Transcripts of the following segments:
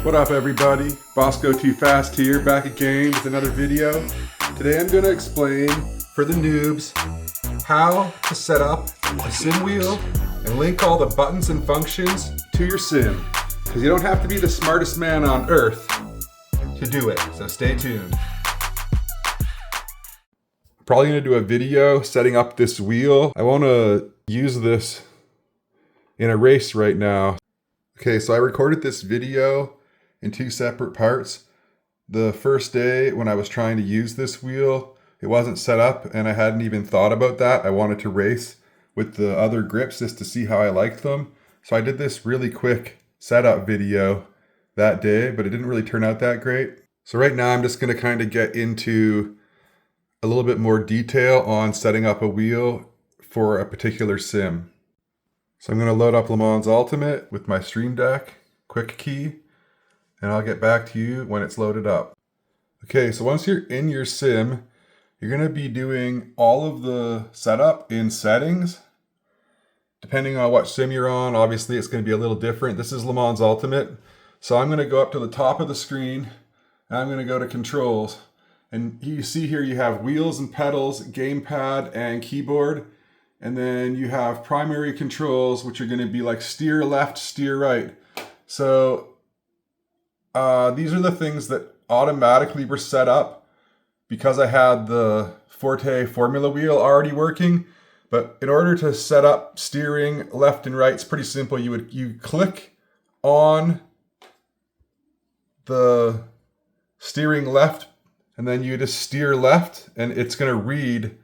What up everybody, Bosco Too Fast here, back again with another video. Today I'm going to explain for the noobs how to set up a sim wheel and link all the buttons and functions to your sim. Because you don't have to be the smartest man on earth to do it, so stay tuned. I'm probably going to do a video setting up this wheel. I want to use this in a race right now. Okay, so I recorded this video in two separate parts. The first day when I was trying to use this wheel, it wasn't set up and I hadn't even thought about that. I wanted to race with the other grips just to see how I liked them. So I did this really quick setup video that day, but it didn't really turn out that great. So right now I'm just gonna kind of get into a little bit more detail on setting up a wheel for a particular sim. So I'm gonna load up Lemans Ultimate with my Stream Deck, quick key, and I'll get back to you when it's loaded up. Okay, so once you're in your sim, you're gonna be doing all of the setup in settings. Depending on what sim you're on, obviously it's gonna be a little different. This is Lemans Ultimate. So I'm gonna go up to the top of the screen, and I'm gonna go to controls. And you see here you have wheels and pedals, gamepad and keyboard. And then you have primary controls, which are gonna be like steer left, steer right. So these are the things that automatically were set up because I had the Forte formula wheel already working. But in order to set up steering left and right, it's pretty simple. You click on the steering left and then you just steer left and it's gonna read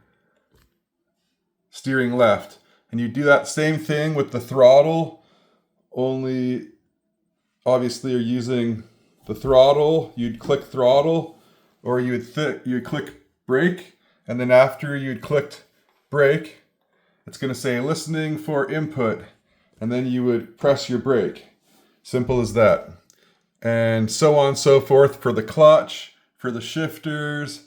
steering left. And you do that same thing with the throttle, only obviously you're using the throttle, you'd click throttle, or you'd click brake, and then after you'd clicked brake, it's gonna say listening for input, and then you would press your brake. Simple as that. And so on and so forth for the clutch, for the shifters.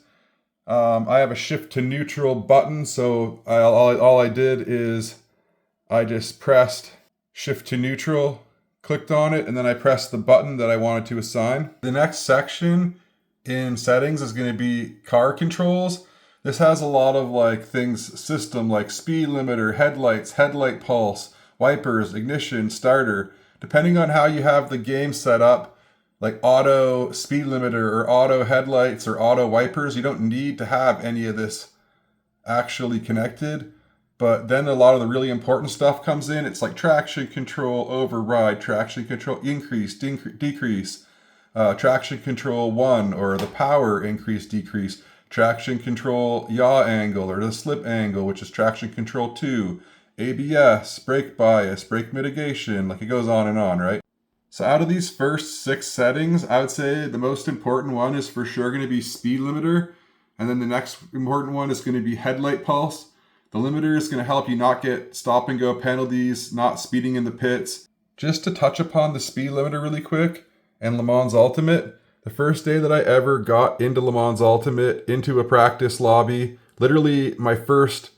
I have a shift to neutral button, so all I did is I just pressed shift to neutral, clicked on it, and then I pressed the button that I wanted to assign. The next section in settings is going to be car controls. This has a lot of like things, system like speed limiter, headlights, headlight pulse, wipers, ignition, starter. Depending on how you have the game set up, like auto speed limiter or auto headlights or auto wipers, you don't need to have any of this actually connected. But then a lot of the really important stuff comes in. It's like traction control, override, traction control, increase, decrease, traction control 1, or the power increase, decrease, traction control yaw angle or the slip angle, which is traction control 2, ABS, brake bias, brake mitigation, like it goes on and on, right? So out of these first 6 settings, I would say the most important one is for sure going to be speed limiter. And then the next important one is going to be headlight pulse. The limiter is going to help you not get stop and go penalties, not speeding in the pits. Just to touch upon the speed limiter really quick and Lemans Ultimate, the first day that I ever got into Lemans Ultimate, into a practice lobby, literally my first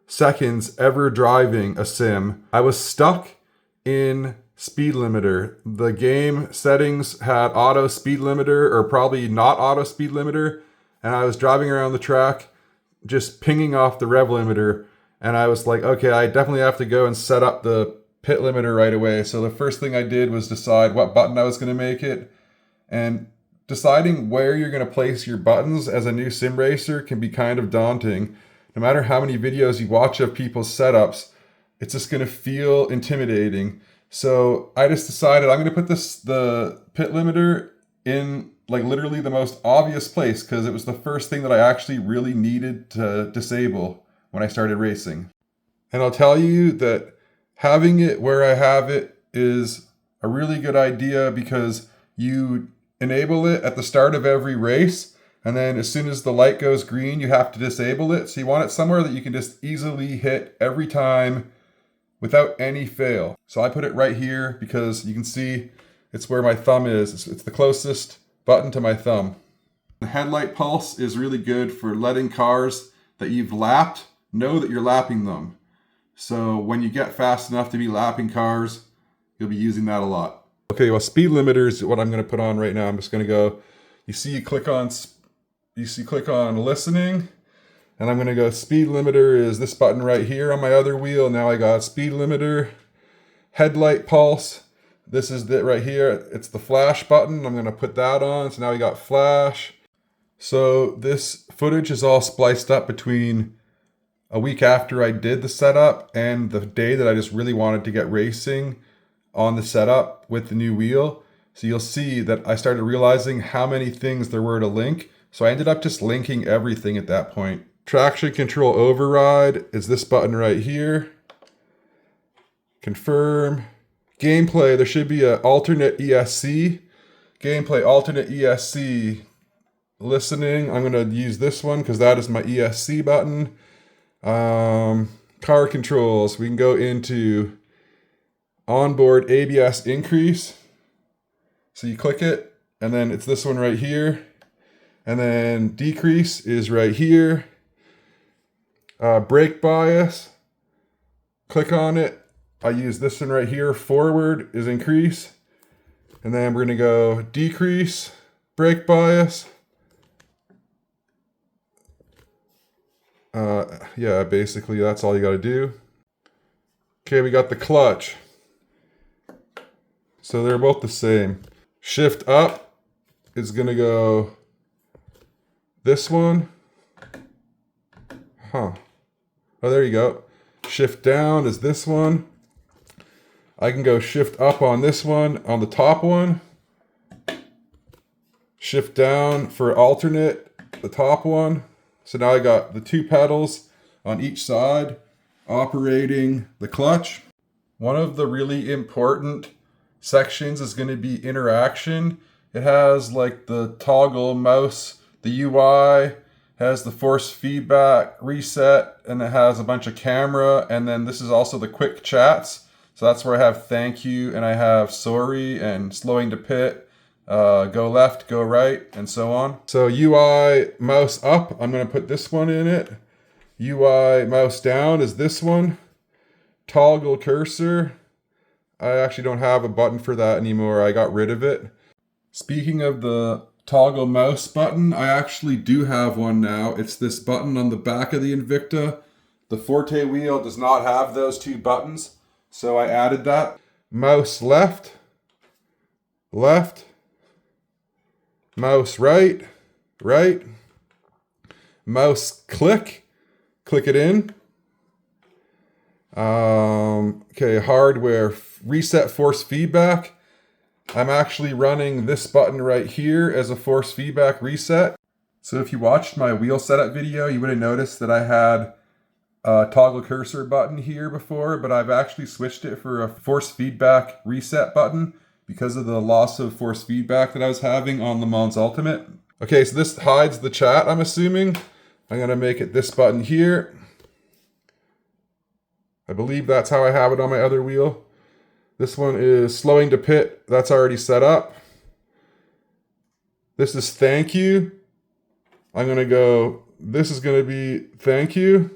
seconds ever driving a sim, I was stuck in speed limiter. The game settings had auto speed limiter or probably not auto speed limiter, and I was driving around the track just pinging off the rev limiter, and I was like, okay, I definitely have to go and set up the pit limiter right away. So the first thing I did was decide what button I was going to make it, and deciding where you're going to place your buttons as a new sim racer can be kind of daunting. No matter how many videos you watch of people's setups, it's just going to feel intimidating. So I just decided I'm going to put the pit limiter in like literally the most obvious place because it was the first thing that I actually really needed to disable when I started racing. And I'll tell you that having it where I have it is a really good idea because you enable it at the start of every race, and then as soon as the light goes green, you have to disable it. So you want it somewhere that you can just easily hit every time without any fail. So I put it right here because you can see it's where my thumb is. It's the closest button to my thumb. The headlight pulse is really good for letting cars that you've lapped know that you're lapping them. So when you get fast enough to be lapping cars, you'll be using that a lot. Okay, well, speed limiter is what I'm going to put on right now. I'm just going to go, click on listening, and I'm going to go speed limiter is this button right here on my other wheel. Now I got speed limiter, headlight pulse. This is it right here. It's the flash button. I'm going to put that on. So now we got flash. So this footage is all spliced up between a week after I did the setup and the day that I just really wanted to get racing on the setup with the new wheel. So you'll see that I started realizing how many things there were to link. So I ended up just linking everything at that point. Traction control override is this button right here. Confirm. Gameplay, there should be an alternate ESC. Gameplay, alternate ESC. Listening, I'm going to use this one because that is my ESC button. Car controls, we can go into onboard ABS increase. So you click it, and then it's this one right here. And then decrease is right here. Brake bias, click on it. I use this one right here. Forward is increase. And then we're going to go decrease, brake bias. Yeah, basically that's all you got to do. Okay, we got the clutch. So they're both the same. Shift up is going to go this one. Oh, there you go. Shift down is this one. I can go shift up on this one, on the top one. Shift down for alternate, the top one. So now I got the two pedals on each side operating the clutch. One of the really important sections is going to be interaction. It has like the toggle mouse, the UI, has the force feedback reset, and it has a bunch of camera. And then this is also the quick chats. So that's where I have thank you, and I have sorry and slowing to pit. Go left, go right, and so on. So UI mouse up, I'm going to put this one in it. UI mouse down is this one. Toggle cursor. I actually don't have a button for that anymore. I got rid of it. Speaking of the toggle mouse button, I actually do have one now. It's this button on the back of the Invicta. The Forte wheel does not have those two buttons, so I added that. Mouse left, left. Mouse right, right. Mouse click it in. Okay, hardware, reset force feedback. I'm actually running this button right here as a force feedback reset. So if you watched my wheel setup video, you would have noticed that I had a toggle cursor button here before, but I've actually switched it for a force feedback reset button because of the loss of force feedback that I was having on Lemans Ultimate. Okay, so this hides the chat, I'm assuming. I'm gonna make it this button here. I believe that's how I have it on my other wheel. This one is slowing to pit. That's already set up. This is thank you. I'm gonna go, this is gonna be thank you.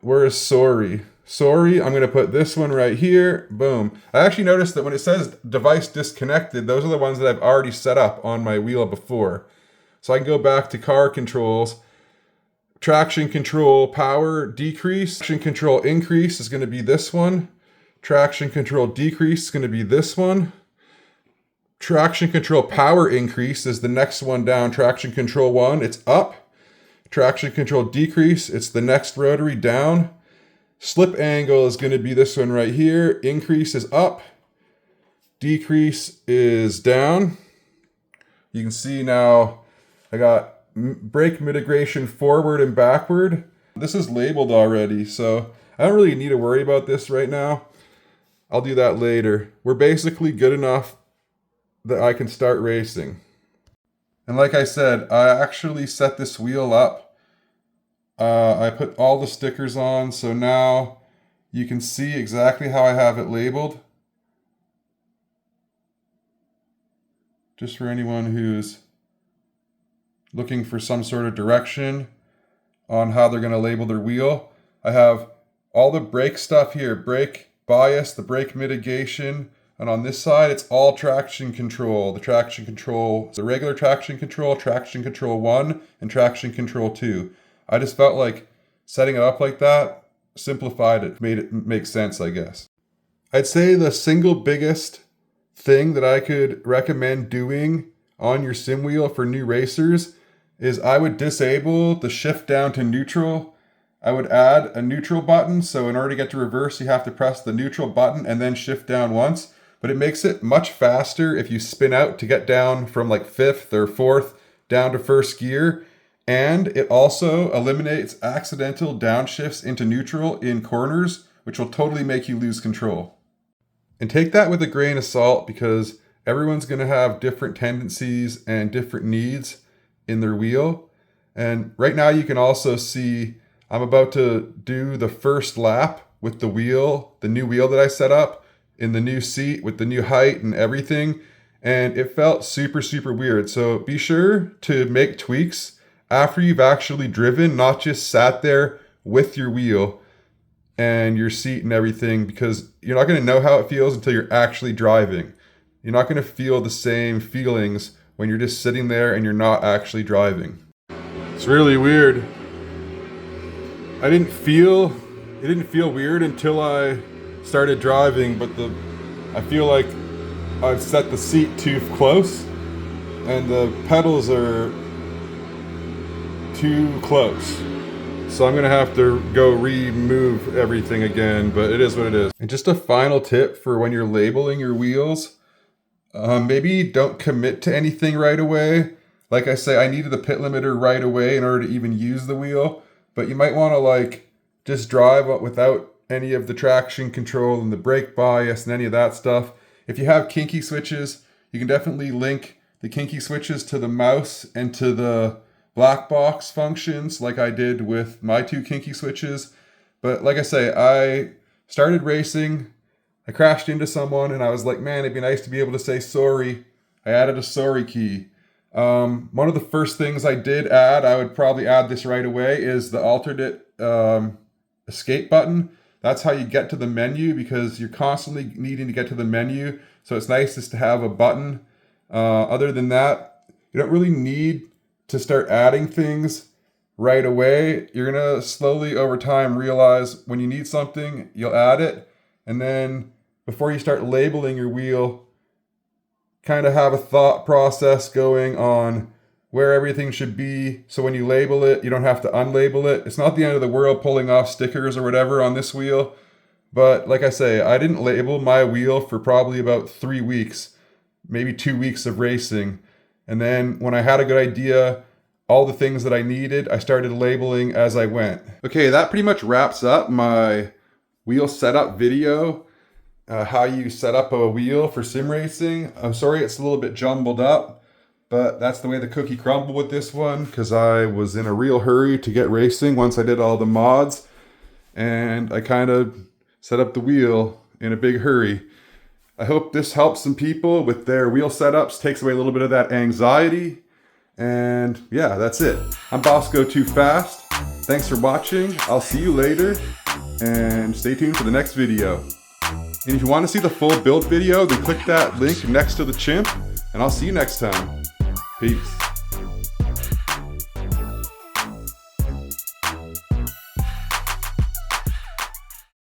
Where is sorry? Sorry, I'm going to put this one right here. Boom. I actually noticed that when it says device disconnected, those are the ones that I've already set up on my wheel before. So I can go back to car controls. Traction control power decrease. Traction control increase is going to be this one. Traction control decrease is going to be this one. Traction control power increase is the next one down. Traction control 1, it's up. Traction control decrease, it's the next rotary down. Slip angle is going to be this one right here. Increase is up. Decrease is down. You can see now I got brake mitigation forward and backward. This is labeled already, so I don't really need to worry about this right now. I'll do that later. We're basically good enough that I can start racing. And like I said, I actually set this wheel up. I put all the stickers on, so now you can see exactly how I have it labeled. Just for anyone who's looking for some sort of direction on how they're going to label their wheel. I have all the brake stuff here, brake bias, the brake mitigation. And on this side, it's all traction control. The regular traction control 1, and traction control 2. I just felt like setting it up like that simplified it, made it make sense, I guess. I'd say the single biggest thing that I could recommend doing on your sim wheel for new racers is I would disable the shift down to neutral. I would add a neutral button. So in order to get to reverse, you have to press the neutral button and then shift down once. But it makes it much faster if you spin out to get down from like 5th or 4th down to 1st gear. And it also eliminates accidental downshifts into neutral in corners, which will totally make you lose control. And take that with a grain of salt because everyone's going to have different tendencies and different needs in their wheel. And right now you can also see I'm about to do the first lap with the wheel, the new wheel that I set up in the new seat with the new height and everything. And it felt super, super weird. So be sure to make tweaks after you've actually driven, not just sat there with your wheel and your seat and everything, because you're not going to know how it feels until you're actually driving. You're not going to feel the same feelings when you're just sitting there and you're not actually driving. It's really weird. It didn't feel weird until I started driving, but I feel like I've set the seat too close and the pedals are too close. So I'm gonna have to go remove everything again, but it is what it is. And just a final tip for when you're labeling your wheels, maybe don't commit to anything right away. Like I say, I needed the pit limiter right away in order to even use the wheel, but you might wanna like just drive without any of the traction control and the brake bias and any of that stuff. If you have kinky switches, you can definitely link the kinky switches to the mouse and to the black box functions like I did with my 2 kinky switches. But like I say, I started racing, I crashed into someone and I was like, man, it'd be nice to be able to say sorry. I added a sorry key. One of the first things I did add, I would probably add this right away, is the alternate escape button. That's how you get to the menu because you're constantly needing to get to the menu. So it's nice just to have a button. Other than that, you don't really need to start adding things right away. You're gonna slowly over time realize when you need something, you'll add it. And then before you start labeling your wheel, kind of have a thought process going on where everything should be. So when you label it, you don't have to unlabel it. It's not the end of the world pulling off stickers or whatever on this wheel. But like I say, I didn't label my wheel for probably about 3 weeks, maybe 2 weeks of racing. And then when I had a good idea, all the things that I needed, I started labeling as I went. Okay, that pretty much wraps up my wheel setup video. How you set up a wheel for sim racing. I'm sorry it's a little bit jumbled up, but that's the way the cookie crumbled with this one because I was in a real hurry to get racing once I did all the mods. And I kind of set up the wheel in a big hurry. I hope this helps some people with their wheel setups, takes away a little bit of that anxiety. And yeah, that's it. I'm Bosco Too Fast. Thanks for watching. I'll see you later and stay tuned for the next video. And if you want to see the full build video, then click that link next to the chimp and I'll see you next time. Peace.